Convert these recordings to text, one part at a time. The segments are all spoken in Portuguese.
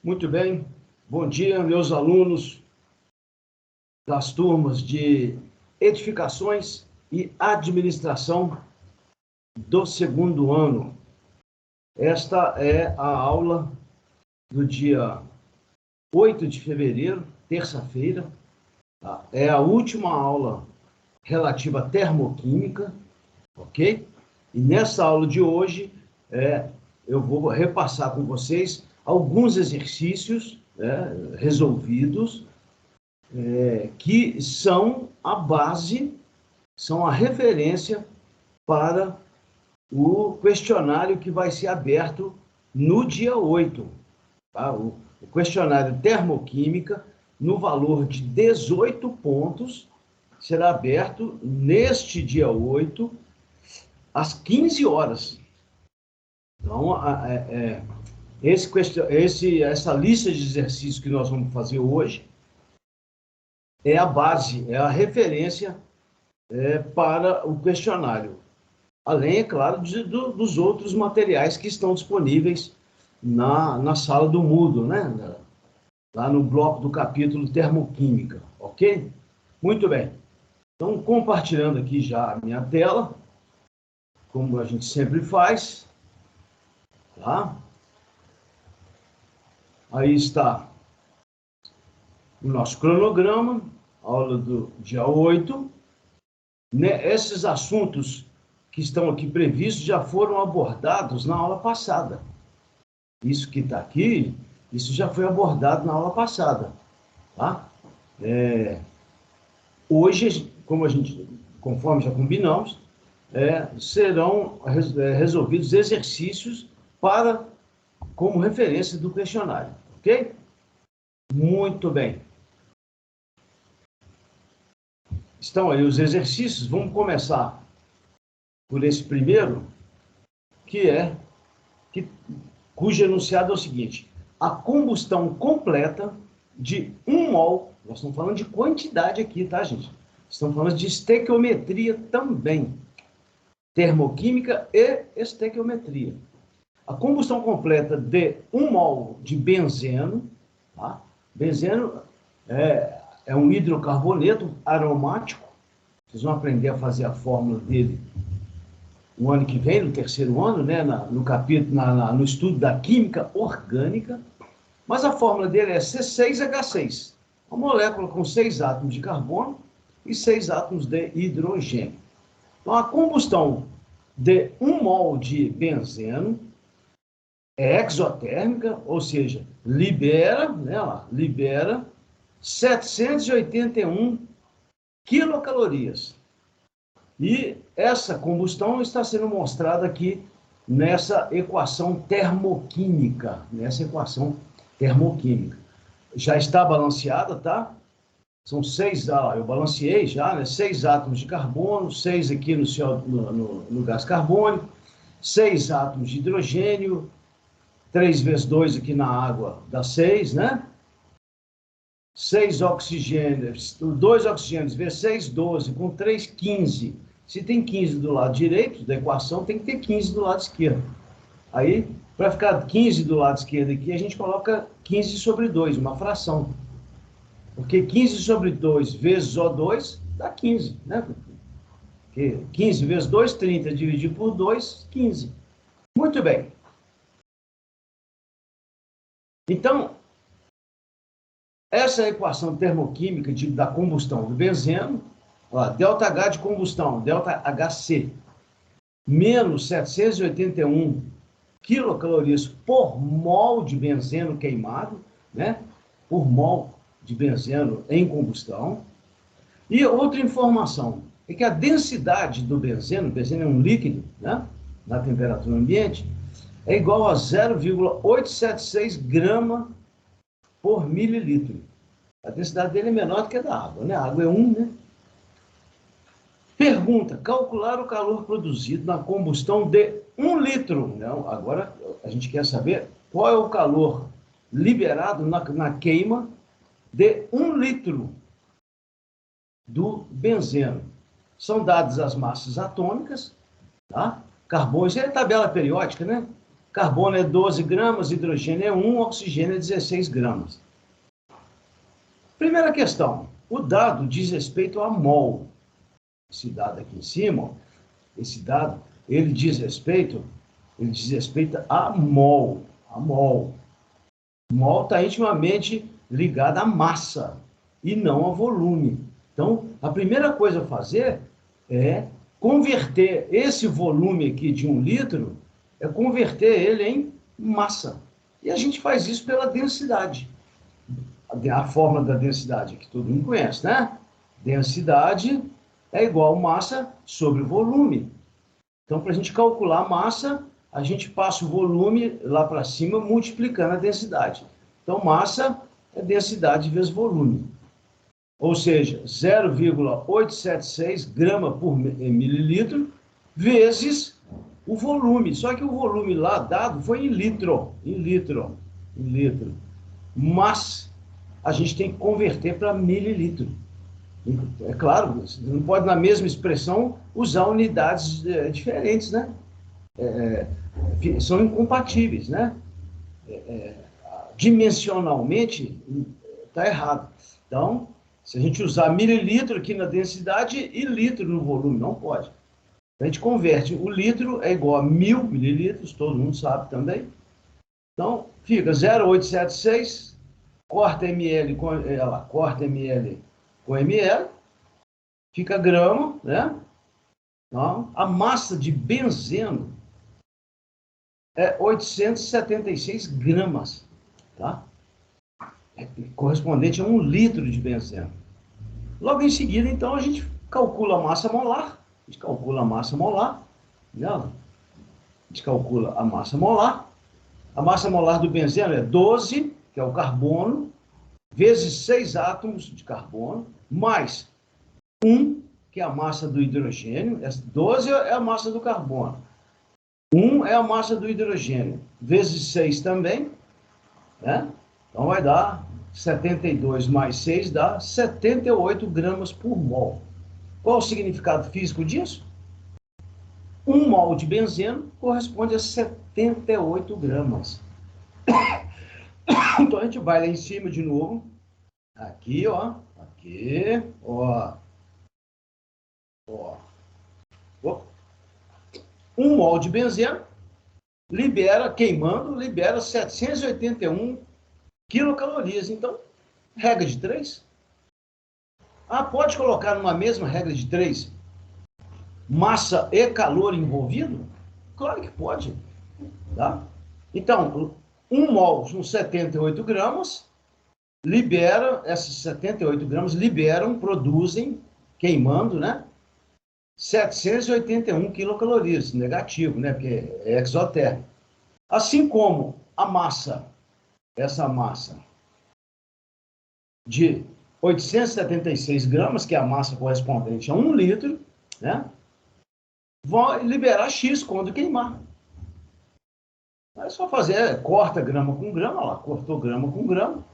Muito bem, bom dia, meus alunos das turmas de Edificações e Administração do segundo ano. Esta é a aula do dia 8 de fevereiro, terça-feira. É a última aula relativa à termoquímica, ok? E nessa aula de hoje, eu vou repassar com vocês alguns exercícios resolvidos, que são a base, são a referência para o questionário que vai ser aberto no dia 8. Tá? O questionário termoquímica, no valor de 18 pontos, será aberto neste dia 8, às 15 horas. Então, essa lista de exercícios que nós vamos fazer hoje é a base, é a referência para o questionário. Além, é claro, dos outros materiais que estão disponíveis na sala do Moodle, né? Lá no bloco do capítulo Termoquímica, ok? Muito bem. Então, compartilhando aqui já a minha tela, como a gente sempre faz, tá? Aí está o nosso cronograma, aula do dia 8. Esses assuntos que estão aqui previstos já foram abordados na aula passada. Isso que está aqui, isso já foi abordado na aula passada. Tá? Hoje, conforme já combinamos, serão resolvidos exercícios como referência do questionário. Ok? Muito bem. Estão aí os exercícios. Vamos começar por esse primeiro, cujo enunciado é o seguinte: a combustão completa de 1 mol, nós estamos falando de quantidade aqui, tá, gente? Estamos falando de estequiometria também, termoquímica e estequiometria. A combustão completa de 1 mol de benzeno, tá? Benzeno é um hidrocarboneto aromático. Vocês vão aprender a fazer a fórmula dele no ano que vem, no terceiro ano, né, no capítulo, no estudo da química orgânica. Mas a fórmula dele é C6H6, uma molécula com 6 átomos de carbono e 6 átomos de hidrogênio. Então, a combustão de 1 mol de benzeno é exotérmica, ou seja, libera 781 quilocalorias. E essa combustão está sendo mostrada aqui nessa equação termoquímica. Já está balanceada, tá? São 6, eu balanceei já, né? 6 átomos de carbono, 6 aqui no gás carbônico, 6 átomos de hidrogênio, 3 vezes 2 aqui na água dá 6, né? 6 oxigênios, 2 oxigênios vezes 6, 12, com 3, 15. Se tem 15 do lado direito da equação, tem que ter 15 do lado esquerdo. Aí, para ficar 15 do lado esquerdo aqui, a gente coloca 15 sobre 2, uma fração. Porque 15 sobre 2 vezes O2 dá 15, né? Porque 15 vezes 2, 30, dividido por 2, 15. Muito bem. Então, essa equação termoquímica da combustão do benzeno, ΔH de combustão, ΔHC, menos 781 quilocalorias por mol de benzeno queimado, né? Por mol de benzeno em combustão. E outra informação é que a densidade do benzeno é um líquido, né? Na temperatura ambiente, é igual a 0,876 grama por mililitro. A densidade dele é menor do que a da água, né? A água é 1, né? Pergunta: calcular o calor produzido na combustão de 1 litro. Não, agora a gente quer saber qual é o calor liberado na queima de 1 litro do benzeno. São dadas as massas atômicas, tá? Carbono, isso é tabela periódica, né? Carbono é 12 gramas, hidrogênio é 1, oxigênio é 16 gramas. Primeira questão, o dado diz respeito a mol. Esse dado aqui em cima, ó, esse dado, ele diz respeito a mol. A mol. Mol está intimamente ligado à massa e não ao volume. Então, a primeira coisa a fazer é converter esse volume aqui de 1 litro, é converter ele em massa. E a gente faz isso pela densidade. A fórmula da densidade que todo mundo conhece, né? Densidade é igual massa sobre volume. Então, para a gente calcular a massa, a gente passa o volume lá para cima, multiplicando a densidade. Então, massa é densidade vezes volume. Ou seja, 0,876 grama por mililitro vezes o volume. Só que o volume lá dado foi em litro. Mas a gente tem que converter para mililitro. É claro, você não pode, na mesma expressão, usar unidades diferentes, né? São incompatíveis, né? Dimensionalmente, está errado. Então, se a gente usar mililitro aqui na densidade e litro no volume, não pode. A gente converte, o litro é igual a 1000 mililitros, todo mundo sabe também. Então, fica 0,876, corta ml com ml, fica grama, né? Então, a massa de benzeno é 876 gramas, tá? Correspondente a 1 litro de benzeno. Logo em seguida, então, a gente calcula a massa molar. Né? A gente calcula a massa molar. A massa molar do benzeno é 12, que é o carbono, vezes 6 átomos de carbono, mais 1, que é a massa do hidrogênio. 12 é a massa do carbono. 1 é a massa do hidrogênio, vezes 6 também, né? Então vai dar 72 mais 6 dá 78 gramas por mol. Qual o significado físico disso? 1 mol de benzeno corresponde a 78 gramas. Então a gente vai lá em cima de novo. Aqui, ó. Aqui, ó. 1 mol de benzeno queimando, libera 781 quilocalorias. Então, regra de 3. Pode colocar numa mesma regra de 3 massa e calor envolvido? Claro que pode. Tá? Então, 1 mol com 78 gramas, esses 78 gramas produzem, queimando, né? 781 quilocalorias, negativo, né? Porque é exotérmico. Assim como a massa, essa massa de 876 gramas, que é a massa correspondente a 1 litro, né? Vão liberar X quando queimar. É só fazer, corta grama com grama, lá, cortou grama com grama,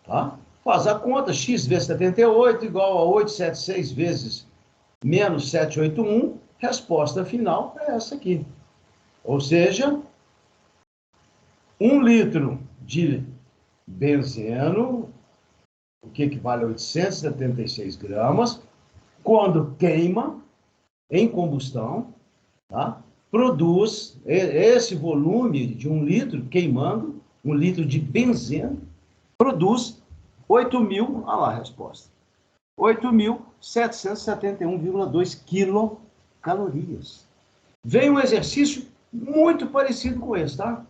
tá? Faz a conta, X vezes 78 igual a 876 vezes menos 781, resposta final é essa aqui. Ou seja, 1 litro de benzeno, o que equivale a 876 gramas, quando queima, em combustão, tá? Produz esse volume de 1 litro queimando, 1 litro de benzeno, produz 8.000, olha lá a resposta, 8.771,2 quilocalorias. Vem um exercício muito parecido com esse, tá?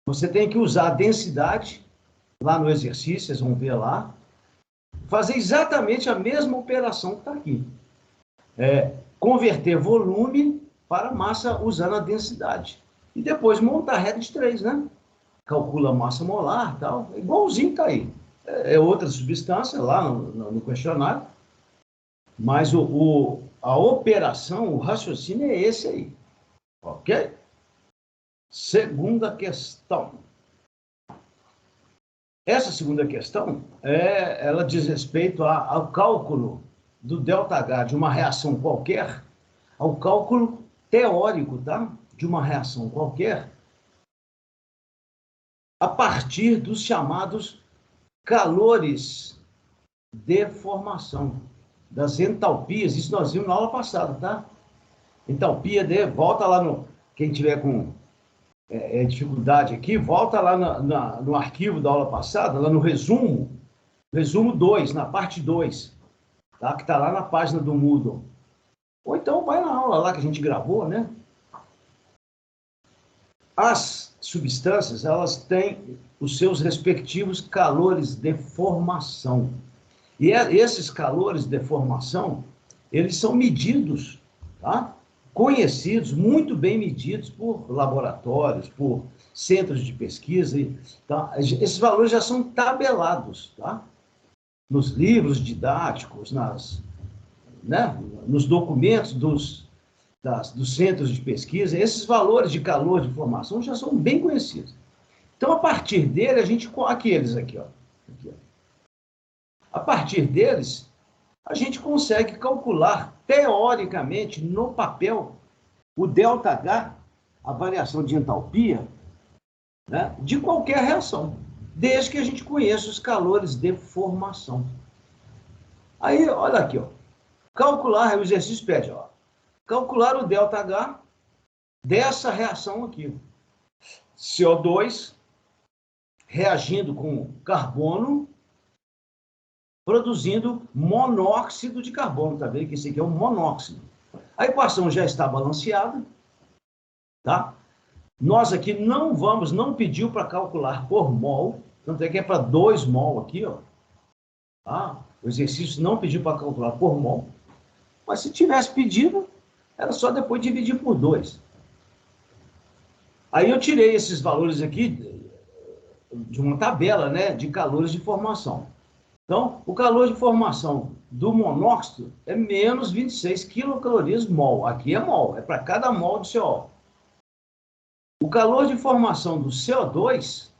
Você tem que usar a densidade lá no exercício, vocês vão ver lá, fazer exatamente a mesma operação que está aqui. Converter volume para massa usando a densidade. E depois montar a regra de 3, né? Calcula a massa molar e tal. Igualzinho está aí. É outra substância lá no questionário. Mas a operação, o raciocínio é esse aí. Ok? Segunda questão. Essa segunda questão, ela diz respeito ao cálculo do ΔH de uma reação qualquer, ao cálculo teórico, tá? De uma reação qualquer, a partir dos chamados calores de formação, das entalpias. Isso nós vimos na aula passada, tá? Entalpia volta lá quem tiver com dificuldade aqui, volta lá no arquivo da aula passada, lá no resumo 2, na parte 2, tá? Que está lá na página do Moodle. Ou então vai na aula lá que a gente gravou, né? As substâncias, elas têm os seus respectivos calores de formação. E esses calores de formação, eles são medidos, tá? Conhecidos, muito bem medidos por laboratórios, por centros de pesquisa. Tá? Esses valores já são tabelados, tá? Nos livros didáticos, nos documentos dos centros de pesquisa. Esses valores de calor de formação já são bem conhecidos. Então, a partir dele, aqueles aqui, ó. A partir deles, a gente consegue calcular, teoricamente, no papel, o ΔH, a variação de entalpia, né, de qualquer reação, desde que a gente conheça os calores de formação. Aí, olha aqui, ó, calcular, o exercício pede, ó, calcular o ΔH dessa reação aqui. CO2 reagindo com carbono, produzindo monóxido de carbono, tá vendo que esse aqui é um monóxido. A equação já está balanceada, tá? Nós aqui não pediu para calcular por mol, tanto é que é para 2 mol aqui, ó. Tá? O exercício não pediu para calcular por mol, mas se tivesse pedido, era só depois dividir por 2. Aí eu tirei esses valores aqui de uma tabela, né, de calores de formação. Então, o calor de formação do monóxido é menos 26 quilocalorias mol. Aqui é mol, é para cada mol de CO. O calor de formação do CO2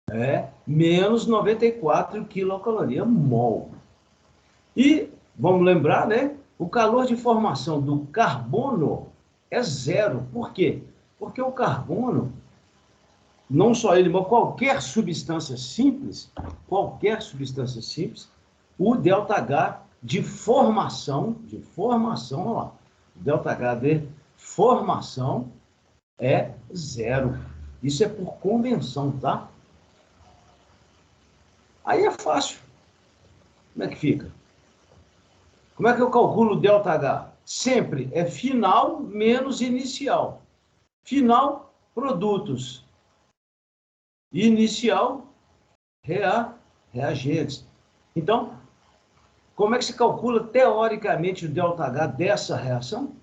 é menos 94 quilocalorias mol. E, vamos lembrar, né? O calor de formação do carbono é 0. Por quê? Porque o carbono, não só ele, mas qualquer substância simples, o ΔH de formação, olha lá, o ΔH de formação é 0. Isso é por convenção, tá? Aí é fácil. Como é que fica? Como é que eu calculo o ΔH? Sempre é final menos inicial. Final, produtos. Inicial, reagentes. Então, como é que se calcula teoricamente o ΔH dessa reação?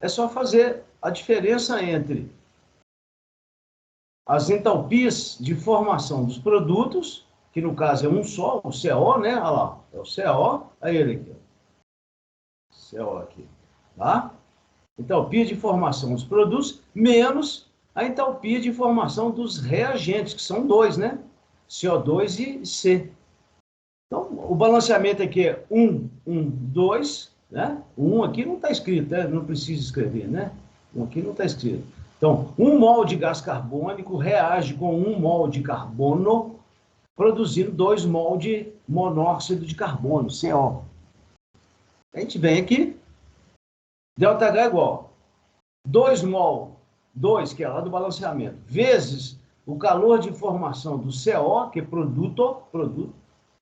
É só fazer a diferença entre as entalpias de formação dos produtos, que no caso é um só, o CO, né? Olha lá, é o CO, aí ele aqui. CO aqui, tá? Entalpia de formação dos produtos, menos a entalpia de formação dos reagentes, que são 2, né? CO2 e C. Então, o balanceamento aqui é 1, 2, né? O 1 aqui não está escrito, né? Não precisa escrever, né? O 1 aqui não está escrito. Então, 1 mol de gás carbônico reage com 1 mol de carbono, produzindo 2 mol de monóxido de carbono, CO. A gente vem aqui, ΔH é igual 2 mol, 2, que é lá do balanceamento, vezes o calor de formação do CO, que é produto,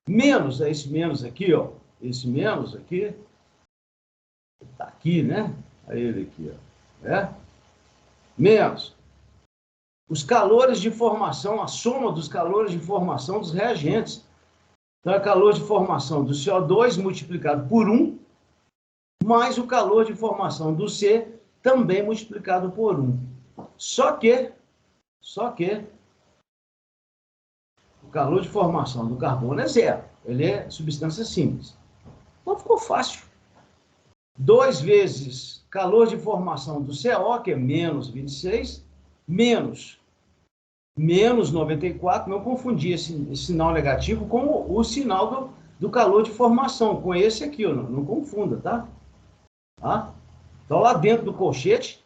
menos esse menos aqui, ó, esse menos aqui, tá aqui, né? Aí ele aqui, ó, né? Menos os calores de formação, a soma dos calores de formação dos reagentes. Então, é calor de formação do CO2 multiplicado por 1, mais o calor de formação do C, também multiplicado por 1. Só que, o calor de formação do carbono é 0. Ele é substância simples. Então, ficou fácil. 2 vezes calor de formação do CO, que é menos 26, menos 94, não confundir esse sinal negativo com o sinal do calor de formação, com esse aqui, não confunda, tá? Então, lá dentro do colchete,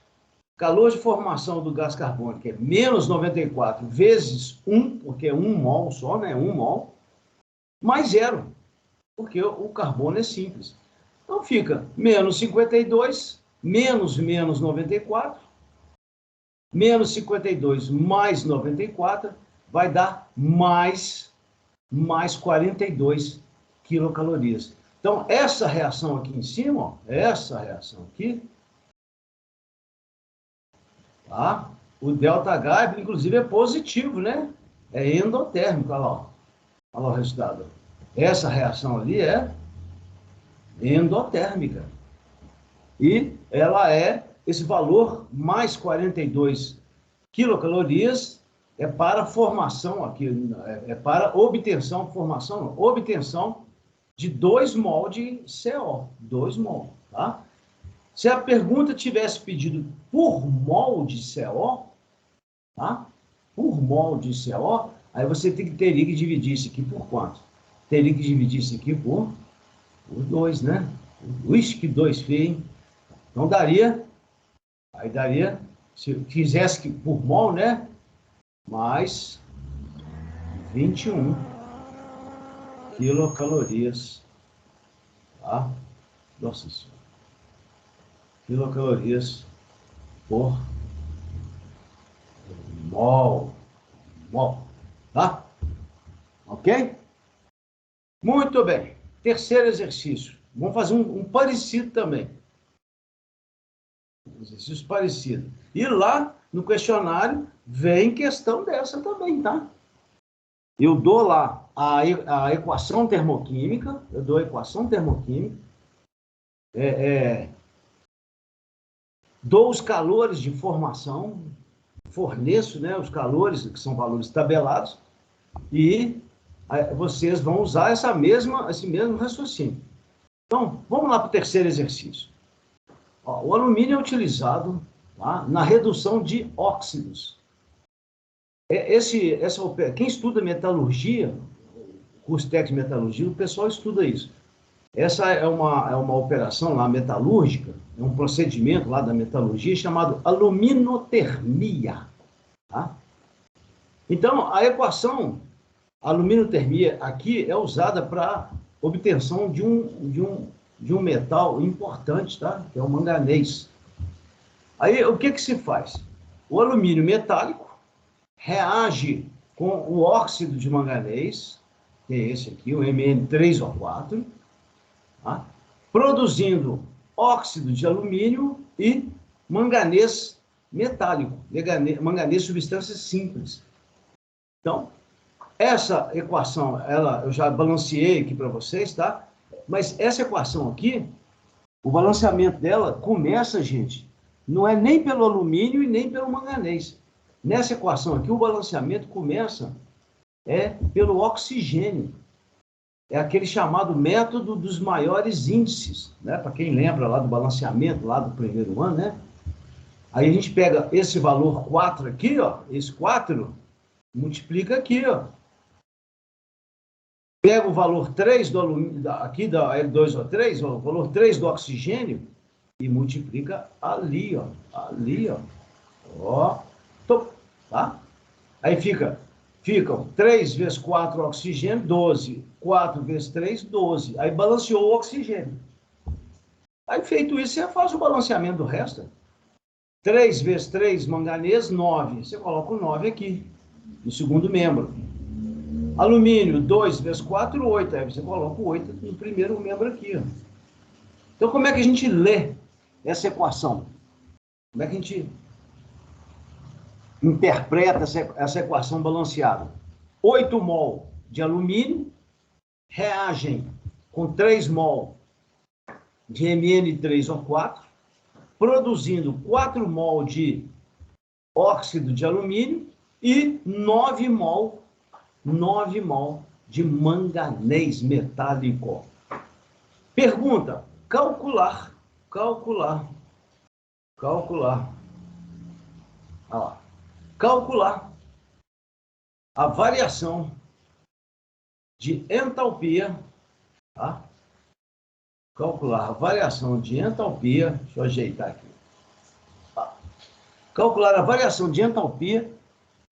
calor de formação do gás carbônico é menos 94 vezes 1, porque é 1 mol só, né? 1 mol, mais zero, porque o carbono é simples. Então fica menos 52, menos 94, menos 52 mais 94, vai dar mais 42 quilocalorias. Então, essa reação aqui em cima, ó, essa reação aqui, tá? O ΔH, inclusive, é positivo, né? É endotérmico, olha lá, ó. Olha lá o resultado. Essa reação ali é endotérmica. E ela é, esse valor, mais 42 quilocalorias, é para formação aqui, é para obtenção, formação não, obtenção de 2 mol de CO, 2 mol, tá? Se a pergunta tivesse pedido por mol de CO, tá? Por mol de CO, aí você teria que dividir isso aqui por quanto? Teria que dividir isso aqui por 2, né? Ixi, que 2 feio, hein? Então daria, aí daria, se fizesse por mol, né? Mais 21 quilocalorias, tá? Nossa Senhora. Quilocalorias por mol. Mol, tá? Ok? Muito bem. Terceiro exercício. Vamos fazer um parecido também. Um exercício parecido. E lá no questionário vem questão dessa também, tá? Eu dou lá a equação termoquímica, eu dou a equação termoquímica, dou os calores de formação, forneço, né, os calores, que são valores tabelados, e vocês vão usar esse mesmo raciocínio. Então, vamos lá para o terceiro exercício. Ó, o alumínio é utilizado, tá, na redução de óxidos. Quem estuda metalurgia, curso técnico de metalurgia, o pessoal estuda isso. Essa é uma operação lá metalúrgica, é um procedimento lá da metalurgia chamado aluminotermia. Tá? Então, a equação aluminotermia aqui é usada para obtenção de um metal importante, tá? Que é o manganês. Aí, o que se faz? O alumínio metálico reage com o óxido de manganês, que é esse aqui, o Mn3O4, tá? Produzindo óxido de alumínio e manganês metálico, manganês substância simples. Então, essa equação, eu já balanceei aqui para vocês, tá? Mas essa equação aqui, o balanceamento dela começa, gente, não é nem pelo alumínio e nem pelo manganês. Nessa equação aqui, o balanceamento começa pelo oxigênio. É aquele chamado método dos maiores índices, né? Para quem lembra lá do balanceamento, lá do primeiro ano, né? Aí a gente pega esse valor 4 aqui, ó, esse 4, multiplica aqui, ó. Pega o valor 3 do alumínio, aqui da L2O3, ó, o valor 3 do oxigênio, e multiplica ali, ó. Ali, ó. Ó, tá? Aí ficam 3 vezes 4 oxigênio, 12. 4 vezes 3, 12. Aí balanceou o oxigênio. Aí, feito isso, você faz o balanceamento do resto. 3 vezes 3, manganês, 9. Você coloca o 9 aqui, no segundo membro. Alumínio, 2 vezes 4, 8. Aí você coloca o 8 no primeiro membro aqui. Ó. Então, como é que a gente lê essa equação? Como é que a gente interpreta essa equação balanceada? 8 mol de alumínio reagem com 3 mol de Mn3O4, produzindo 4 mol de óxido de alumínio e 9 mol de manganês metálico. Pergunta: calcular. Olha lá. Calcular a variação de entalpia, tá? Calcular a variação de entalpia, deixa eu ajeitar aqui. Tá? calcular a variação de entalpia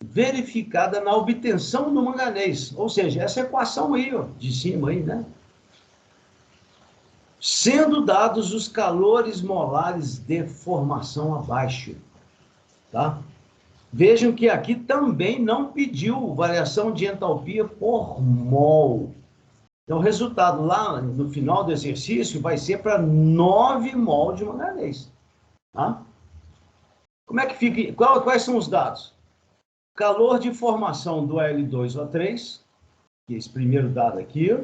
verificada na obtenção do manganês. Ou seja, essa equação aí, ó, de cima aí, né? Sendo dados os calores molares de formação abaixo, tá? Vejam que aqui também não pediu variação de entalpia por mol. Então, o resultado lá no final do exercício vai ser para 9 mol de manganês, tá? Como é que fica? Quais são os dados? Calor de formação do Al2O3, que é esse primeiro dado aqui,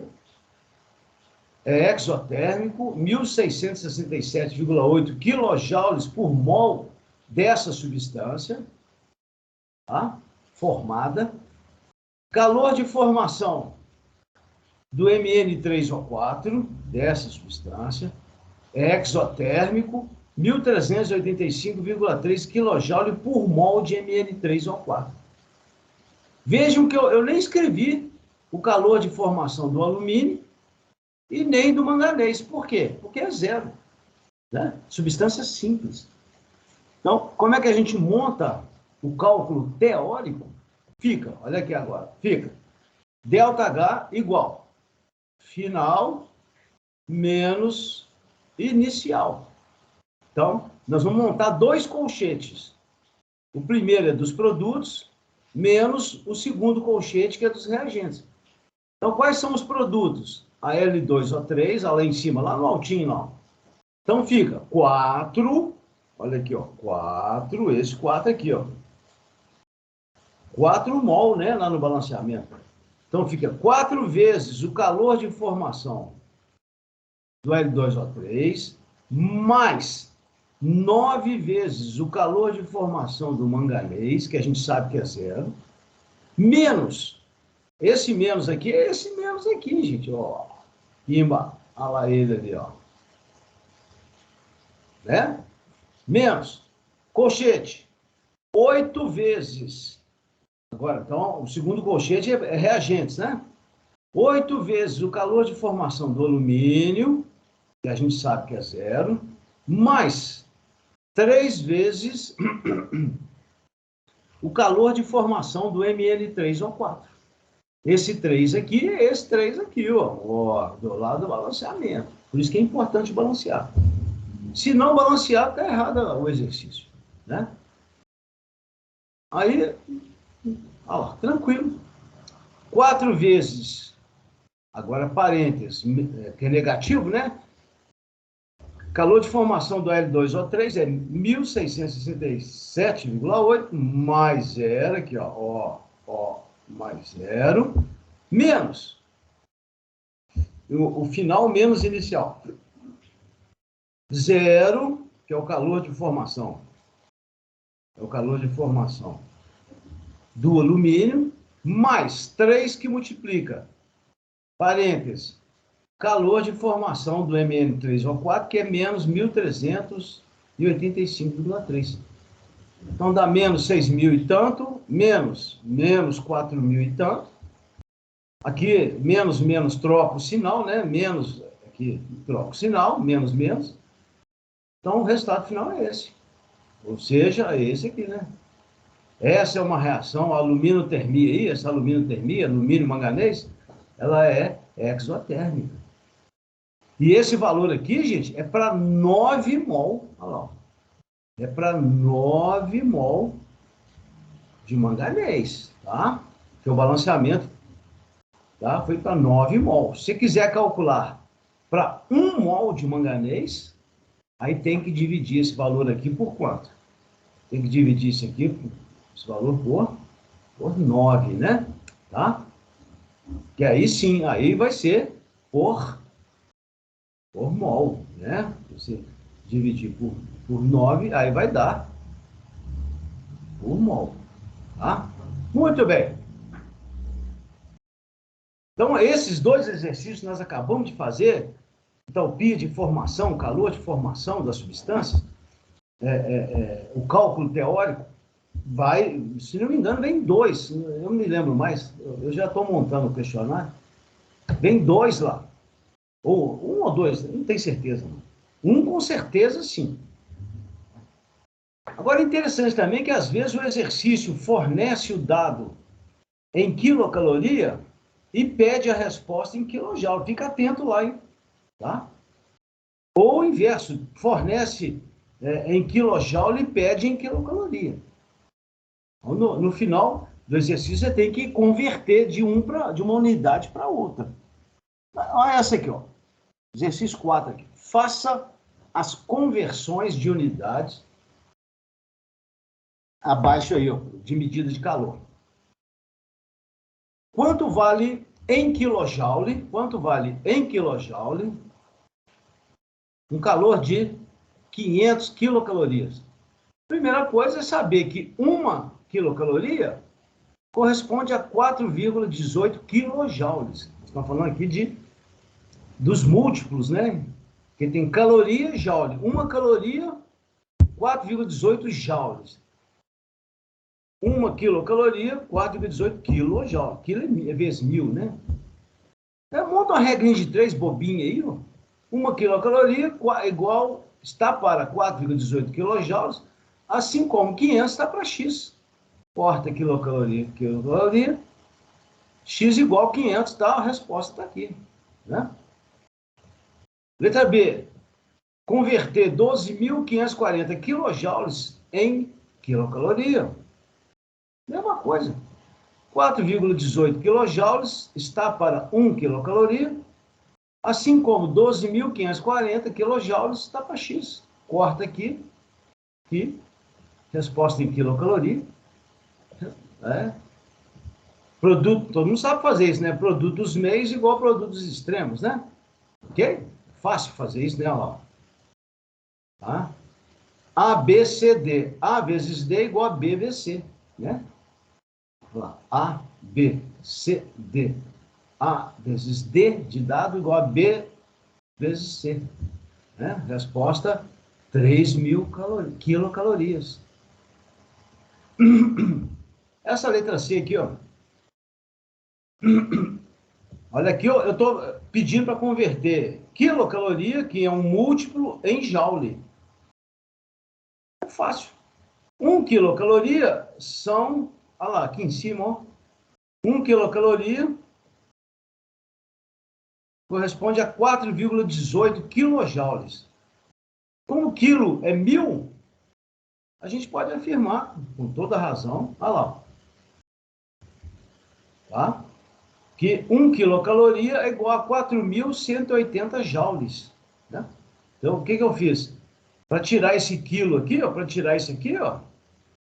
é exotérmico, 1.667,8 kJ por mol dessa substância, tá? Formada. Calor de formação do Mn3O4, dessa substância, é exotérmico, 1.385,3 kJ por mol de Mn3O4. Vejam que eu nem escrevi o calor de formação do alumínio e nem do manganês. Por quê? Porque é zero, né? Substância simples. Então, como é que a gente monta o cálculo teórico? Fica, olha aqui agora, fica ΔH igual final menos inicial. Então, nós vamos montar dois colchetes. O primeiro é dos produtos, menos o segundo colchete, que é dos reagentes. Então, quais são os produtos? A L2O3, lá em cima, lá no altinho, lá. Então, fica 4, olha aqui, ó, 4, esse 4 aqui, ó. 4 mol, né, lá no balanceamento. Então, fica 4 vezes o calor de formação do L2O3, mais 9 vezes o calor de formação do manganês, que a gente sabe que é zero, menos, esse menos aqui é esse menos aqui, gente, ó. Pimba, olha lá ele ali, ó. Né? Menos, colchete, 8 vezes. Agora, então, o segundo colchete é reagentes, né? 8 vezes o calor de formação do alumínio, que a gente sabe que é zero, mais 3 vezes o calor de formação do Mn3O4. Esse 3 aqui é esse 3 aqui, ó, do lado do balanceamento. Por isso que é importante balancear. Se não balancear, está errado o exercício, né? Aí, ó, tranquilo. 4 vezes, agora parênteses, que é negativo, né? Calor de formação do L2O3 é 1.667,8 mais zero, aqui, ó, mais zero, menos o final menos inicial. Zero, que é o calor de formação. É o calor de formação do alumínio, mais 3 que multiplica, parênteses, calor de formação do Mn3O4, que é menos 1.385,3. Então, dá menos 6.000 e tanto, menos 4.000 e tanto. Aqui, menos, troca o sinal, né? Menos, aqui, troca o sinal, menos. Então, o resultado final é esse. Ou seja, é esse aqui, né? Essa é uma reação, a aluminotermia aí, essa aluminotermia, alumínio manganês, ela é exotérmica. E esse valor aqui, gente, é para 9 mol, olha lá, é para 9 mol de manganês, tá? Que o balanceamento, tá? Foi para 9 mol. Se você quiser calcular para 1 mol de manganês, aí tem que dividir esse valor aqui por quanto? Tem que dividir isso aqui, esse valor por 9, né? Tá? Que aí sim, aí vai ser por mol, né? Você dividir por 9, aí vai dar por mol, tá? Muito bem. Então, esses dois exercícios nós acabamos de fazer, entalpia de formação, calor de formação das substâncias, o cálculo teórico, vai, se não me engano, vem 2, eu não me lembro mais, eu já estou montando o questionário, vem 2 lá. Ou 1 ou 2, não tenho certeza. Não. 1 com certeza, sim. Agora, interessante também que, às vezes, o exercício fornece o dado em quilocaloria e pede a resposta em quilojoule. Fica atento lá, hein? Tá? Ou o inverso, fornece em quilojoule e pede em quilocaloria. No final do exercício, você tem que converter de uma unidade para outra. Olha essa aqui, ó. Exercício 4 aqui. Faça as conversões de unidades abaixo aí, ó, de medida de calor. Quanto vale em quilojoule? Quanto vale em quilojoule um calor de 500 quilocalorias? Primeira coisa é saber que uma quilocaloria corresponde a 4,18 quilojoules. Estamos falando aqui dos múltiplos, né? Que tem caloria e joule. Uma caloria, 4,18 joules. Uma quilocaloria, 4,18 quilojoule. Quilo é vezes 1000, né? Monta uma regrinha de 3 bobinha aí, ó. Uma quilocaloria está para 4,18 quilojoules, assim como 500 está para X. Corta quilocaloria, X igual 500, tá? A resposta está aqui, né? Letra B. Converter 12.540 quilojoules em quilocaloria. Mesma coisa. 4,18 quilojoules está para 1 quilocaloria, assim como 12.540 quilojoules está para X. Corta aqui, resposta em quilocaloria. Produto, todo mundo sabe fazer isso, né? Produto dos meios igual a produto dos extremos, né? Ok? Fácil fazer isso, né? Ó. Tá? A, B, C, D. A vezes D igual a B vezes C, né? A, B, C, D. A vezes D de dado igual a B vezes C. Né? Resposta, 3.000 quilocalorias. Essa letra C aqui, ó. Olha aqui, eu estou pedindo para converter quilocaloria, que é um múltiplo, em joule. É fácil. 1 quilocaloria são, olha lá, aqui em cima, ó. 1 quilocaloria corresponde a 4,18 quilojoules. Como o quilo é 1000, a gente pode afirmar, com toda razão, olha lá, tá? Que 1 quilocaloria é igual a 4.180 joules. Né? Então, o que eu fiz? Para tirar esse quilo aqui, ó, para tirar isso aqui, ó,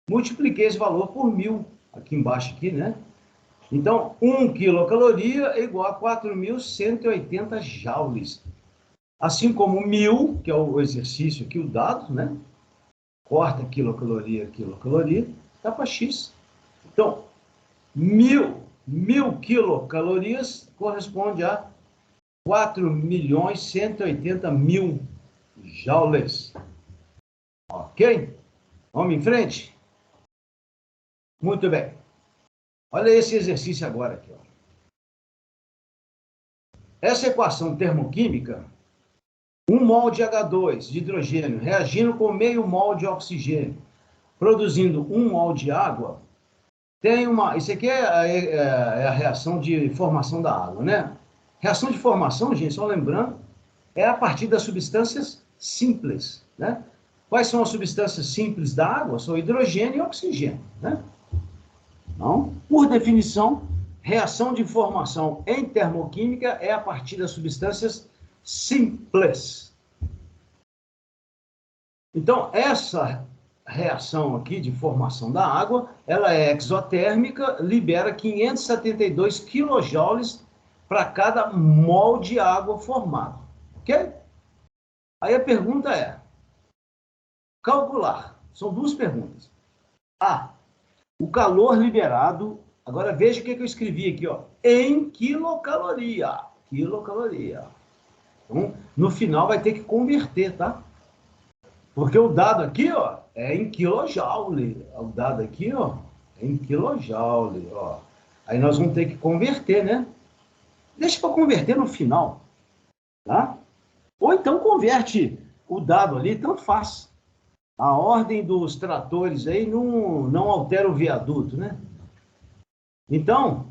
multipliquei esse valor por 1000, aqui embaixo, aqui, né? Então, 1 quilocaloria é igual a 4.180 joules. Assim como 1000, que é o exercício aqui, o dado, né? Corta quilocaloria, dá para X. Então, 1000 quilocalorias corresponde a 4.180.000 joules. Ok? Vamos em frente? Muito bem. Olha esse exercício agora aqui, ó. Essa equação termoquímica, 1 mol de H2 de hidrogênio reagindo com meio mol de oxigênio, produzindo 1 mol de água, tem uma... Isso aqui é a reação de formação da água, né? Reação de formação, gente, só lembrando, é a partir das substâncias simples, né? Quais são as substâncias simples da água? São hidrogênio e oxigênio, né? Então, por definição, reação de formação em termoquímica é a partir das substâncias simples. Então, essa reação aqui de formação da água, ela é exotérmica, libera 572 quilojoules para cada mol de água formado, ok? Aí a pergunta é, calcular, são duas perguntas. A, o calor liberado, agora veja o que eu escrevi aqui, ó, em quilocaloria, Então, no final vai ter que converter, tá? Porque o dado aqui, ó, é em quilojoule. O dado aqui, ó, é em quilojoule, ó. Aí nós vamos ter que converter, né? Deixa para converter no final, tá? Ou então converte o dado ali, tanto faz. a ordem dos tratores aí não altera o viaduto, né? Então,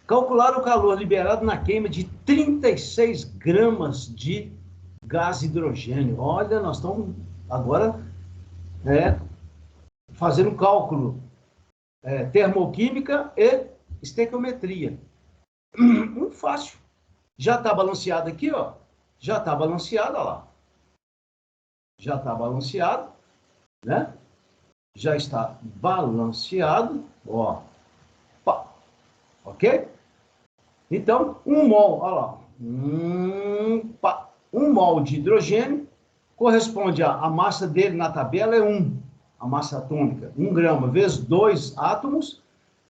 calcular o calor liberado na queima de 36 gramas de gás hidrogênio. Olha, nós estamos agora fazendo cálculo termoquímica e estequiometria. Muito fácil. Já está balanceado aqui, ó. Já está balanceado, ó lá. Já está balanceado, né? Já está balanceado, ó. Pá. Ok? Então, 1 mol, ó lá. 1 mol de hidrogênio corresponde a massa dele na tabela é 1. A massa atômica, 1 grama vezes 2 átomos,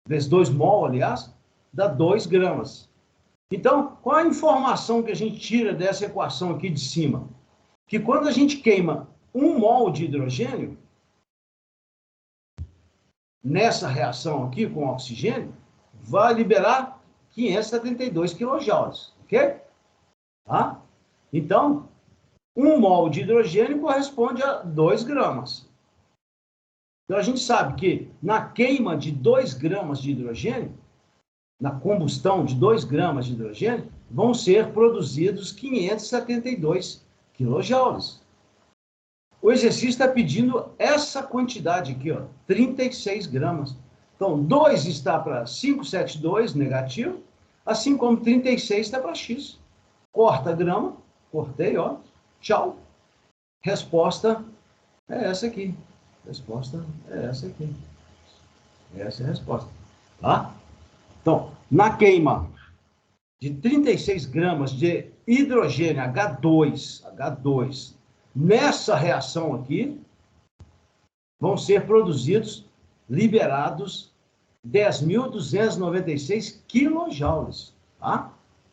vezes 2 mol, aliás, dá 2 gramas. Então, qual a informação que a gente tira dessa equação aqui de cima? Que quando a gente queima 1 mol de hidrogênio, nessa reação aqui com oxigênio, vai liberar 572 quilojoules, ok? Tá? Então, 1 mol de hidrogênio corresponde a 2 gramas. Então, a gente sabe que na queima de 2 gramas de hidrogênio, na combustão de 2 gramas de hidrogênio, vão ser produzidos 572 quilojoules. O exercício está pedindo essa quantidade aqui, ó, 36 gramas. Então, 2 está para 572, negativo, assim como 36 está para X. Corta a grama, cortei, ó, tchau. Resposta é essa aqui. Resposta é essa aqui. Essa é a resposta, tá? Então, na queima de 36 gramas de hidrogênio H2, nessa reação aqui, vão ser produzidos, liberados, 10.296 quilojoules, tá?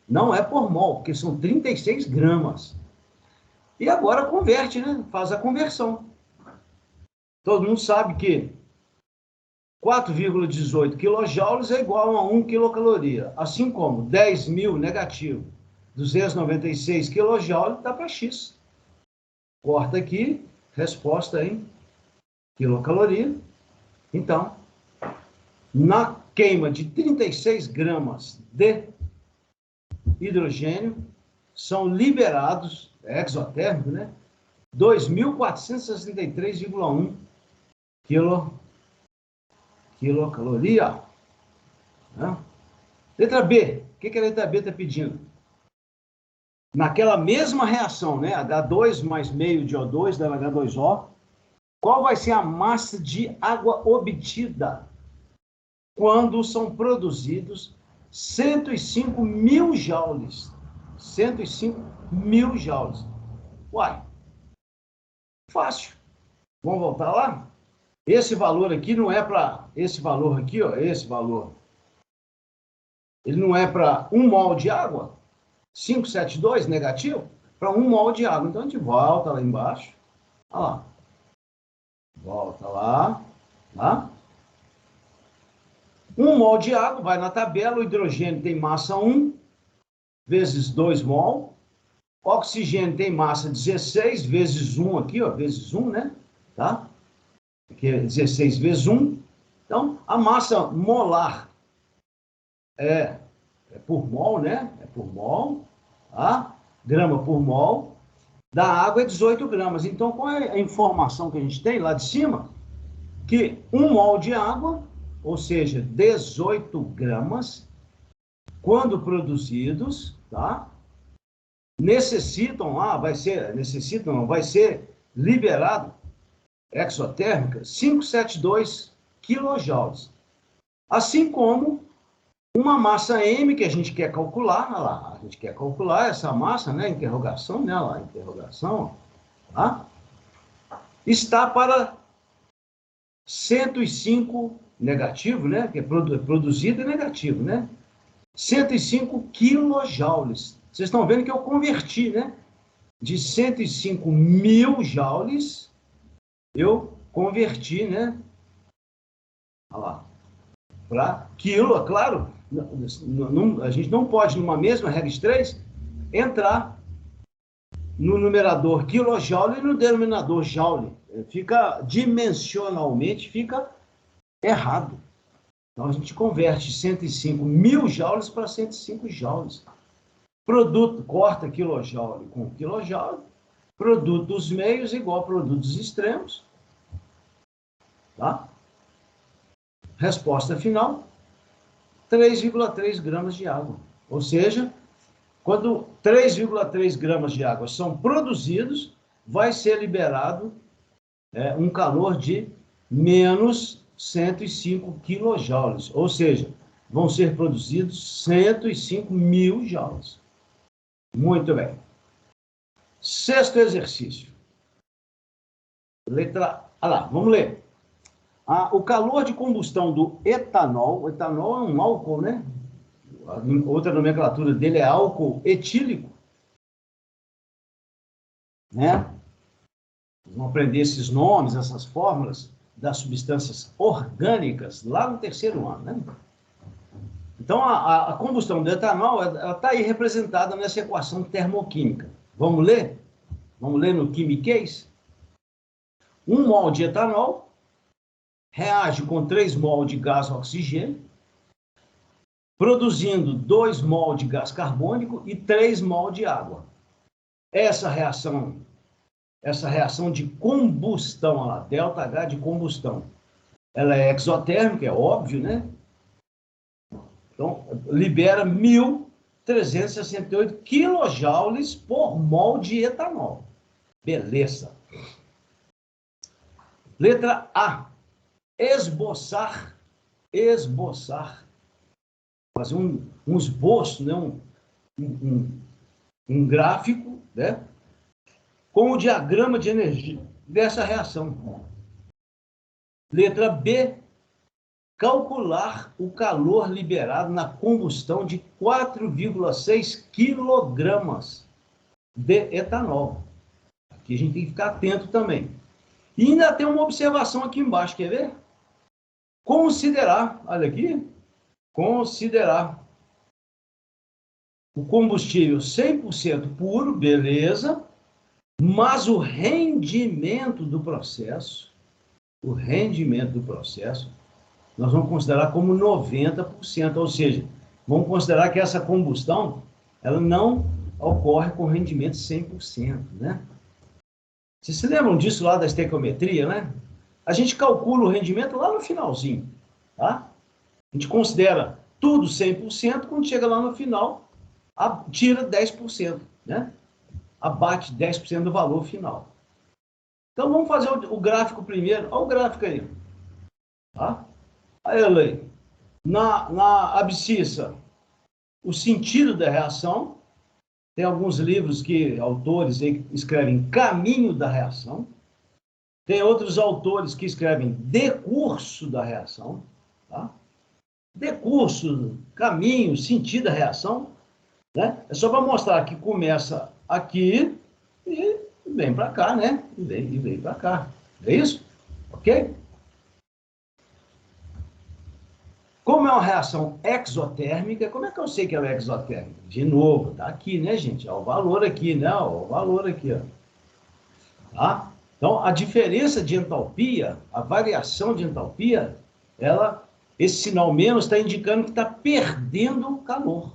Não é por mol, porque são 36 gramas. E agora converte, né? Faz a conversão. Todo mundo sabe que 4,18 quilojoules é igual a 1 quilocaloria. Assim como 10.000 negativo, 296 quilojoules dá para X. Corta aqui, resposta em quilocaloria. Então, na queima de 36 gramas de hidrogênio, são liberados, exotérmico, né? 2.463,1 quilocaloria. Né? Letra B. O que a letra B está pedindo? Naquela mesma reação, né? H2 mais meio de O2 dá H2O. Qual vai ser a massa de água obtida quando são produzidos 105 mil joules? 105 mil joules. Uai, fácil. Vamos voltar lá? Esse valor aqui não é para... Esse valor aqui, ó, esse valor. Ele não é para 1 mol de água? 572 negativo? Para 1 mol de água. Então, a gente volta lá embaixo. Olha lá. Volta lá. Tá? 1 mol de água, vai na tabela. O hidrogênio tem massa 1, vezes 2 mol. O oxigênio tem massa 16, vezes 1 aqui, ó, vezes 1, né? Tá? Aqui é 16 vezes 1. Então, a massa molar é por mol, né? É por mol, tá? Grama por mol. Da água é 18 gramas. Então, qual é a informação que a gente tem lá de cima? Que 1 mol de água, ou seja, 18 gramas, quando produzidos, tá? Necessitam, vai ser liberado, exotérmica, 572 quilojoules. Assim como uma massa M que a gente quer calcular, olha lá, a gente quer calcular essa massa, né, interrogação, né, lá, interrogação, tá? Está para 105 negativo, né, que é produzido e negativo, né? 105 quilojoules. Vocês estão vendo que eu converti, né? De 105 mil joules, eu converti, né? Olha lá. Para quilo, é claro. A gente não pode, numa mesma regra de 3, entrar no numerador quilojoule e no denominador joule. Fica, dimensionalmente, fica errado. Então, a gente converte 105 mil joules para 105 joules. Produto, corta quilojoule com quilojoule. Produto dos meios igual a produto dos extremos. Tá? Resposta final, 3,3 gramas de água. Ou seja, quando 3,3 gramas de água são produzidos, vai ser liberado um calor de menos 105 quilojoules. Ou seja, vão ser produzidos 105 mil joules. Muito bem. Sexto exercício. Letra A. Lá, vamos ler. O calor de combustão do etanol, o etanol é um álcool, né? Outra nomenclatura dele é álcool etílico, né? Vamos aprender esses nomes, essas fórmulas das substâncias orgânicas lá no terceiro ano, né? Então, a combustão do etanol está aí representada nessa equação termoquímica. Vamos ler? Vamos ler no quimiquês? 1 mol de etanol reage com 3 mol de gás oxigênio, produzindo 2 mol de gás carbônico e 3 mol de água. Essa reação de combustão, olha lá, ΔH de combustão, ela é exotérmica, é óbvio, né? Então, libera 1.368 quilojoules por mol de etanol. Beleza. Letra A. Esboçar. Fazer um esboço, né? um gráfico, né? Com o diagrama de energia dessa reação. Letra B. Calcular o calor liberado na combustão de 4,6 quilogramas de etanol. Aqui a gente tem que ficar atento também. E ainda tem uma observação aqui embaixo, quer ver? Considerar, olha aqui, considerar o combustível 100% puro, beleza, mas o rendimento do processo, nós vamos considerar como 90%, ou seja, vamos considerar que essa combustão, ela não ocorre com rendimento 100%, né? Vocês se lembram disso lá da estequiometria, né? A gente calcula o rendimento lá no finalzinho, tá? A gente considera tudo 100%, quando chega lá no final, tira 10%, né? Abate 10% do valor final. Então, vamos fazer o gráfico primeiro. Olha o gráfico aí. Tá? Aí, olha aí. Na abscissa, o sentido da reação. Tem alguns livros que autores aí escrevem caminho da reação. Tem outros autores que escrevem decurso da reação. Tá? Decurso, caminho, sentido da reação. Né? É só para mostrar que começa aqui e vem para cá, né? E vem para cá. É isso? Ok? Como é uma reação exotérmica, como é que eu sei que ela é exotérmica? De novo, tá aqui, né, gente? Olha o valor aqui, né? Olha o valor aqui, ó. Tá? Então, a diferença de entalpia, a variação de entalpia, esse sinal menos está indicando que está perdendo calor.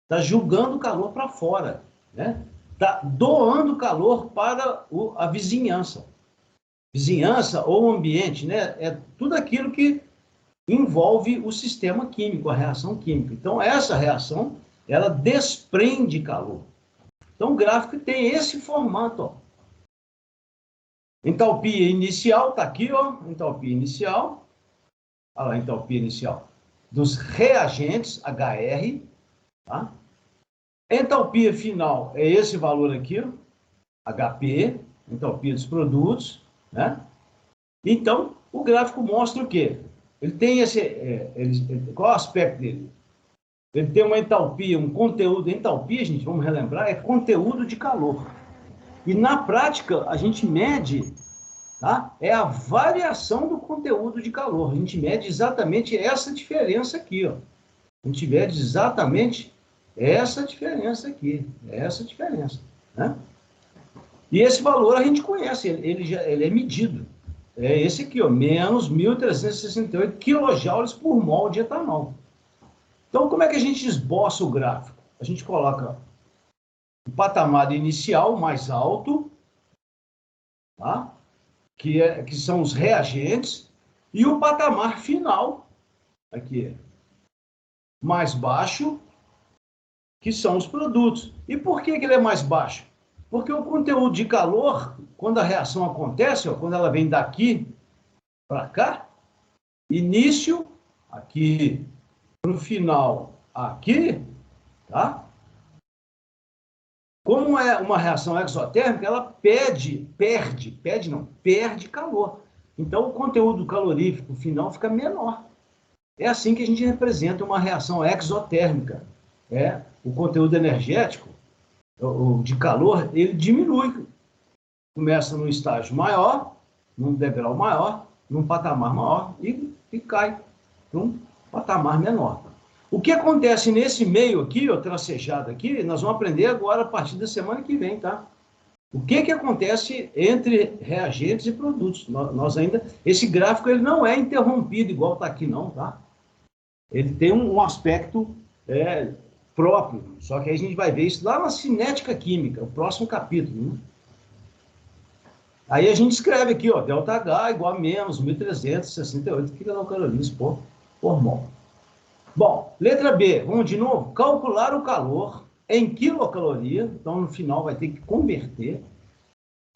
Está jogando calor para fora, né? Está doando calor para a vizinhança. Vizinhança ou ambiente, né? É tudo aquilo que envolve o sistema químico, a reação química. Então, essa reação, ela desprende calor. Então, o gráfico tem esse formato, ó. Entalpia inicial, está aqui, ó, entalpia inicial. Olha lá, entalpia inicial dos reagentes, HR, tá? Entalpia final é esse valor aqui, ó, HP, entalpia dos produtos, né? Então, o gráfico mostra o quê? Ele tem qual é o aspecto dele? Ele tem uma entalpia, um conteúdo. Entalpia, gente, vamos relembrar, é conteúdo de calor. E na prática, a gente mede, tá? É a variação do conteúdo de calor. A gente mede exatamente essa diferença aqui, ó. A gente mede exatamente essa diferença aqui. Essa diferença, né? E esse valor a gente conhece, ele é medido. É esse aqui, ó, menos 1.368 kJ por mol de etanol. Então, como é que a gente esboça o gráfico? A gente coloca o patamar inicial mais alto, tá? Que são os reagentes, e o patamar final, aqui, mais baixo, que são os produtos. E por que ele é mais baixo? Porque o conteúdo de calor, quando a reação acontece, ó, quando ela vem daqui para cá, início aqui, para o final aqui, tá? Como é uma reação exotérmica, ela perde calor. Então, o conteúdo calorífico final fica menor. É assim que a gente representa uma reação exotérmica. O conteúdo energético, de calor, ele diminui. Começa num estágio maior, num degrau maior, num patamar maior e cai para um patamar menor. O que acontece nesse meio aqui, ó, tracejado aqui, nós vamos aprender agora a partir da semana que vem, tá? O que acontece entre reagentes e produtos? Nós ainda, esse gráfico ele não é interrompido igual está aqui não, tá? Ele tem um aspecto próprio, só que aí a gente vai ver isso lá na cinética química, o próximo capítulo, né? Aí a gente escreve aqui, ó, ΔH igual a menos 1.368 quilocalorias por mol. Bom, letra B, vamos de novo. Calcular o calor em quilocaloria, então no final vai ter que converter,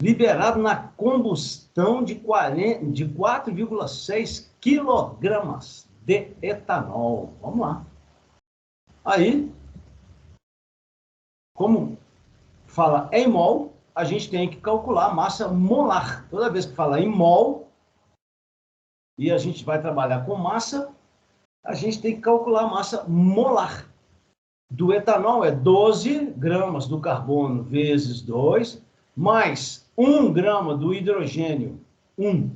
liberado na combustão de 4,6 quilogramas de etanol. Vamos lá. Aí, como fala em mol, a gente tem que calcular a massa molar. Toda vez que fala em mol, e a gente vai trabalhar com massa, a gente tem que calcular a massa molar. Do etanol é 12 gramas do carbono vezes 2, mais 1 grama do hidrogênio, 1,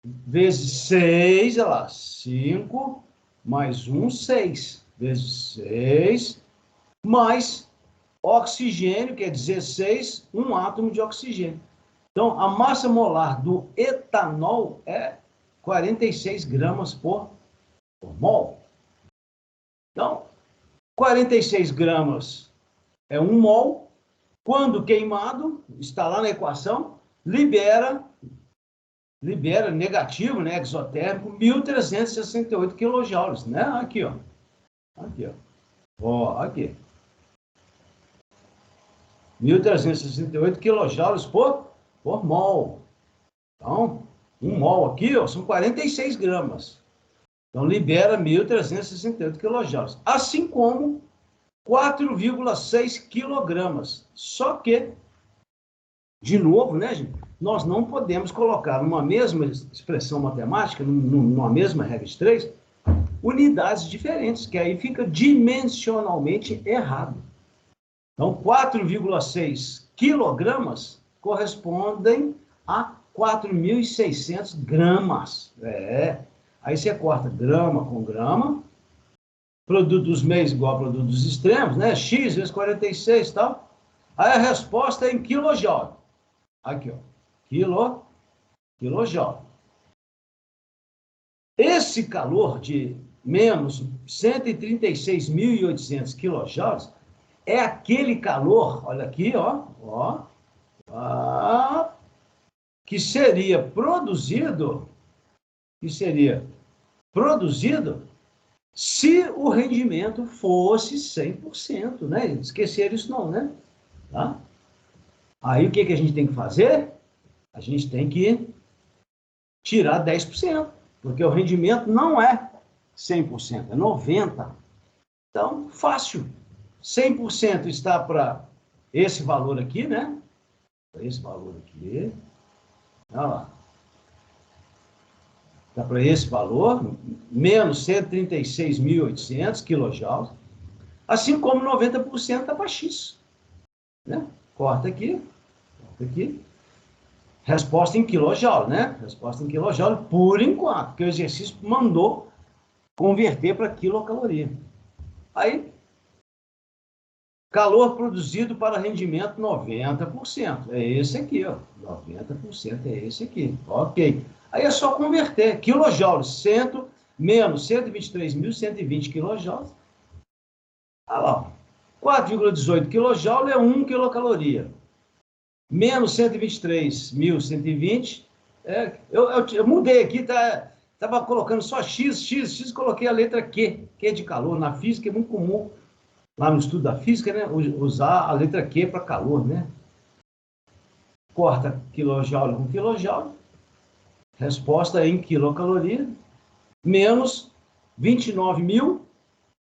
vezes 6, olha lá, 5, mais 1, 6, vezes 6, mais oxigênio, que é 16, um átomo de oxigênio. Então, a massa molar do etanol é 46 gramas por mol. Então, 46 gramas é 1 mol. Quando queimado, está lá na equação, libera negativo, né, exotérmico, 1.368 quilojoules, né? Aqui, ó. Aqui, ó. Ó, aqui. 1.368 quilojoules por mol. Então, 1 mol aqui, ó, são 46 gramas. Então, libera 1.368 quilojoules. Assim como 4,6 quilogramas. Só que, de novo, né, gente, nós não podemos colocar numa mesma expressão matemática, numa mesma regra de 3, unidades diferentes, que aí fica dimensionalmente errado. Então, 4,6 quilogramas correspondem a 4.600 gramas. Aí você corta grama com grama, produto dos meios igual a produto dos extremos, né? X vezes 46 e tal. Aí a resposta é em quilojoule. Aqui, ó. Quilojoule. Esse calor de menos 136.800 quilojoules é aquele calor, olha aqui, ó, que seria produzido se o rendimento fosse 100%, né? Esquecer isso não, né? Tá? Aí o que a gente tem que fazer? A gente tem que tirar 10%, porque o rendimento não é 100%, é 90%. Então, fácil. 100% está para esse valor aqui, né? Para esse valor aqui. Olha lá. Está para esse valor, menos 136.800 quilojoules. Assim como 90% está para X. Né? Corta aqui. Resposta em quilojoule, né? Resposta em quilojoule por enquanto, porque o exercício mandou converter para quilocaloria. Aí, Calor produzido para rendimento 90%. É esse aqui, ó. 90% é esse aqui. Ok. Aí é só converter. Quilojoules, 100 menos 123.120 quilojoules. Olha lá. 4,18 kJ é 1 quilocaloria. Menos 123.120. Eu mudei aqui, estava colocando só X, coloquei a letra Q de calor. Na física é muito comum, lá no estudo da física, né, usar a letra Q para calor, né? Corta quilojoule com quilojoule, resposta em quilocaloria, menos 29.000,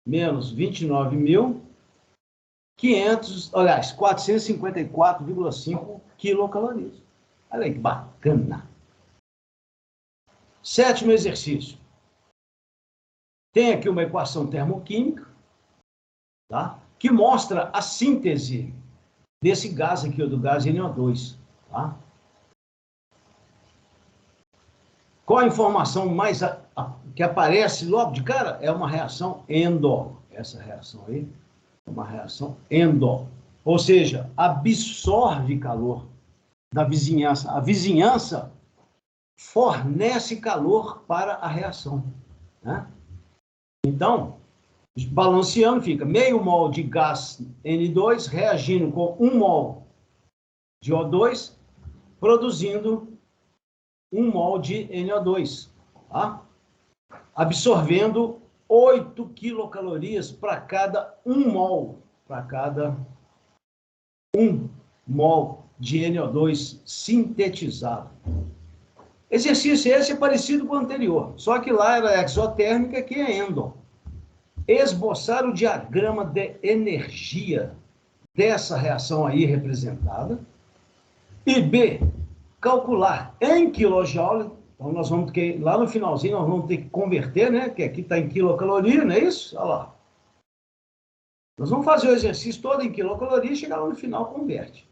menos 29.500, aliás, 454,5 quilocalorias. Olha aí que bacana. Sétimo exercício. Tem aqui uma equação termoquímica, tá? Que mostra a síntese desse gás aqui, do gás NO2. Tá? Qual a informação que aparece logo de cara? É uma reação endo. Essa reação aí é uma reação endo. Ou seja, absorve calor da vizinhança. A vizinhança fornece calor para a reação. Né? Então, balanceando, fica meio mol de gás N2 reagindo com 1 mol de O2, produzindo 1 mol de NO2, tá? Absorvendo 8 quilocalorias para cada 1 mol, para cada 1 mol de NO2 sintetizado. Exercício esse é parecido com o anterior, só que lá era exotérmica, aqui é endo. Esboçar o diagrama de energia dessa reação aí representada. E B, calcular em quilojoule. Então, nós vamos ter que, lá no finalzinho, nós vamos ter que converter, né? Que aqui está em quilocaloria, não é isso? Olha lá. Nós vamos fazer o exercício todo em quilocaloria e chegar lá no final, converte.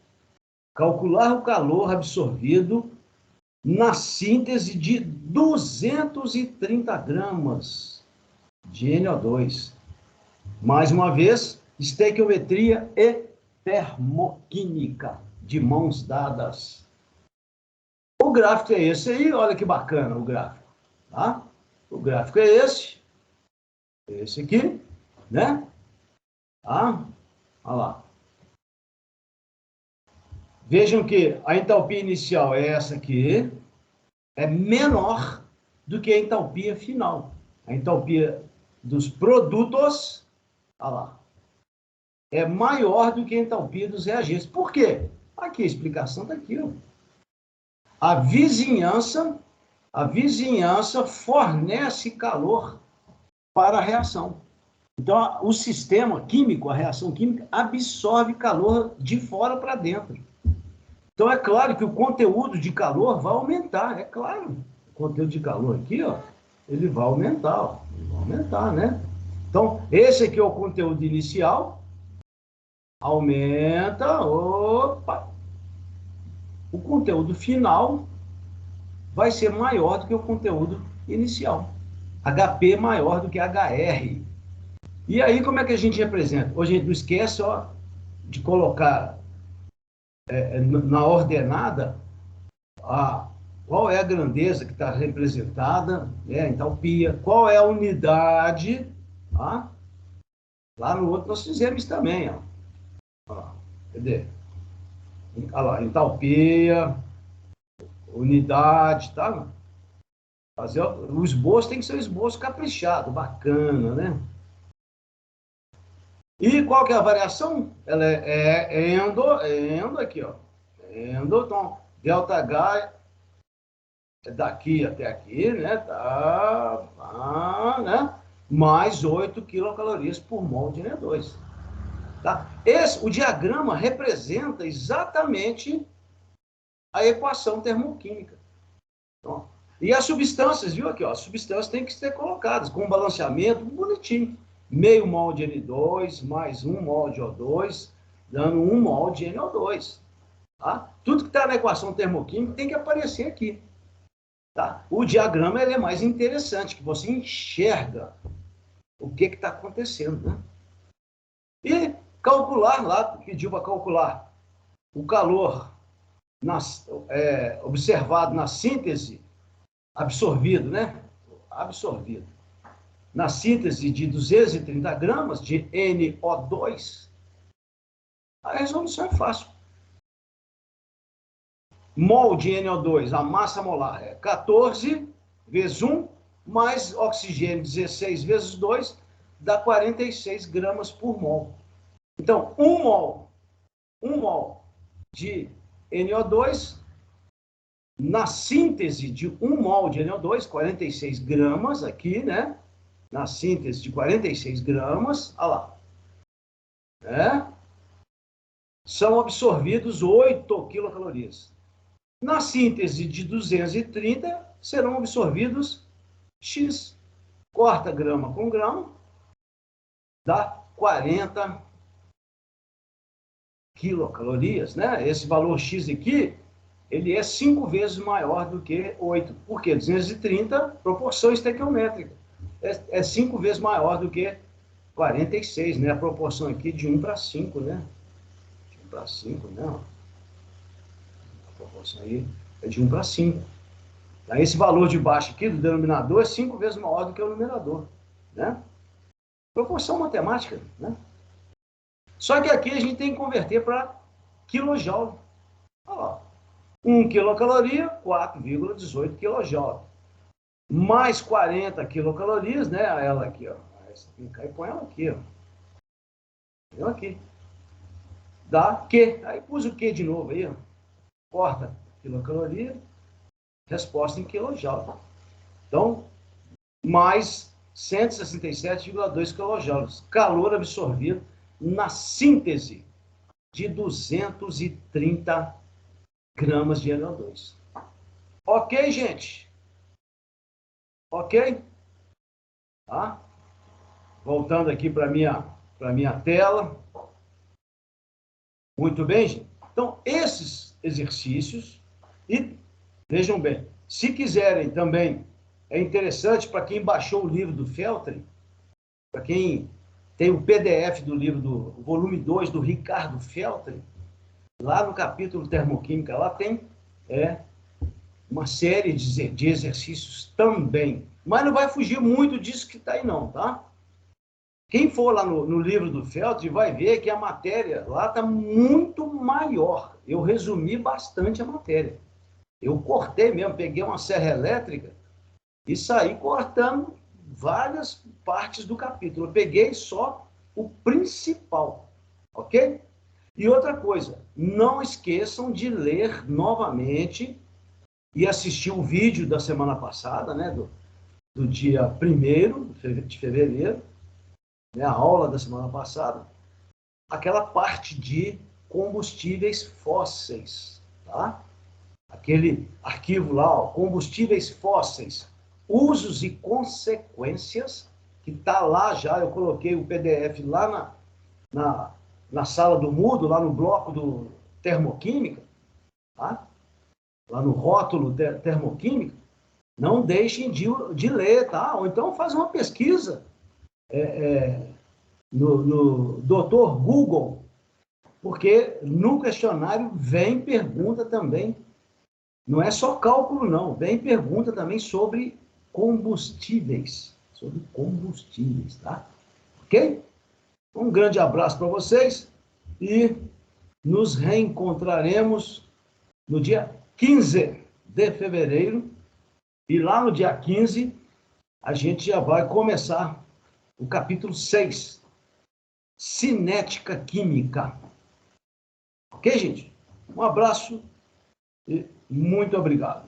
Calcular o calor absorvido na síntese de 230 gramas de NO2. Mais uma vez, estequiometria e termoquímica, de mãos dadas. O gráfico é esse aí, olha que bacana o gráfico. Tá? O gráfico é esse aqui, né? Tá? Olha lá. Vejam que a entalpia inicial é essa aqui, é menor do que a entalpia final. A entalpia dos produtos, olha lá, é maior do que a entalpia dos reagentes. Por quê? Aqui, a explicação está aqui, ó. A vizinhança fornece calor para a reação. Então, o sistema químico, a reação química, absorve calor de fora para dentro. Então, é claro que o conteúdo de calor vai aumentar, é claro. O conteúdo de calor aqui, ó, ele vai aumentar, ó. Ele vai aumentar, né? Então, esse aqui é o conteúdo inicial. Aumenta, opa. O conteúdo final vai ser maior do que o conteúdo inicial. HP maior do que HR. E aí, como é que a gente representa? Hoje a gente não esquece, ó, de colocar na ordenada qual é a grandeza que está representada, a entalpia, qual é a unidade. Tá? Lá no outro nós fizemos também. Ó. Cadê? Olha lá, entalpia, unidade, tá? Fazer o esboço tem que ser um esboço caprichado, bacana, né? E qual que é a variação? Ela é endo aqui, ó. Endo, então, ΔH é daqui até aqui, né? Né? Mais 8 quilocalorias por mol de NO2. Tá? O diagrama representa exatamente a equação termoquímica. Então, e as substâncias, viu aqui, ó, as substâncias têm que ser colocadas com balanceamento bonitinho. Meio mol de N2 mais 1 mol de O2, dando 1 mol de NO2. Tá? Tudo que está na equação termoquímica tem que aparecer aqui. Tá? O diagrama ele é mais interessante, que você enxerga o que está acontecendo. Né? E Calcular lá, pediu para calcular o calor observado na síntese, absorvido, né? Absorvido. Na síntese de 230 gramas de NO2, a resolução é fácil. Mol de NO2, a massa molar é 14 vezes 1, mais oxigênio 16 vezes 2, dá 46 gramas por mol. Então, 1 mol de NO2, na síntese de 1 mol de NO2, 46 gramas aqui, né? Na síntese de 46 gramas, olha lá, né? São absorvidos 8 quilocalorias. Na síntese de 230, serão absorvidos X. Corta grama com grama, dá 40 quilocalorias, né? Esse valor X aqui, ele é 5 vezes maior do que 8. Por quê? 230, proporção estequiométrica. É 5 vezes maior do que 46, né? A proporção aqui de 1 para 5, né? De 1 para 5, né? A proporção aí é de 1 para 5. Então, esse valor de baixo aqui do denominador é 5 vezes maior do que o numerador, né? Proporção matemática, né? Só que aqui a gente tem que converter para quilojoule. Olha lá. 1 quilocaloria, 4,18 kJ. Mais 40 quilocalorias, né? Ela aqui, ó. Essa aqui, aí põe ela aqui, ó. Ela aqui. Dá Q. Aí pus o Q de novo aí, ó. Corta quilocaloria, resposta em quilojoule. Então, mais 167,2 kJ. Calor absorvido na síntese de 230 gramas de NO2. Ok, gente? Ok? Tá? Voltando aqui para minha tela. Muito bem, gente? Então, esses exercícios, e vejam bem, se quiserem também, é interessante para quem baixou o livro do Feltrin, para quem tem o PDF do livro do volume 2 do Ricardo Feltrin, lá no capítulo Termoquímica, lá tem uma série de exercícios também. Mas não vai fugir muito disso que está aí não, tá? Quem for lá no livro do Feltrin vai ver que a matéria lá está muito maior. Eu resumi bastante a matéria. Eu cortei mesmo, peguei uma serra elétrica e saí cortando várias partes do capítulo. Eu peguei só o principal, ok? E outra coisa, não esqueçam de ler novamente e assistir o vídeo da semana passada, né, do dia 1º de fevereiro, né, a aula da semana passada, aquela parte de combustíveis fósseis, tá? Aquele arquivo lá, ó, combustíveis fósseis, usos e consequências, que está lá já, eu coloquei o PDF lá na sala do Moodle, lá no bloco do Termoquímica, tá? Lá no rótulo Termoquímica. Não deixem de ler, tá? Ou então faz uma pesquisa no Dr. Google, porque no questionário vem pergunta também, não é só cálculo não, vem pergunta também sobre combustíveis, tá? Ok? Um grande abraço para vocês e nos reencontraremos no dia 15 de fevereiro e lá no dia 15 a gente já vai começar o capítulo 6, cinética química. Ok, gente? Um abraço e muito obrigado.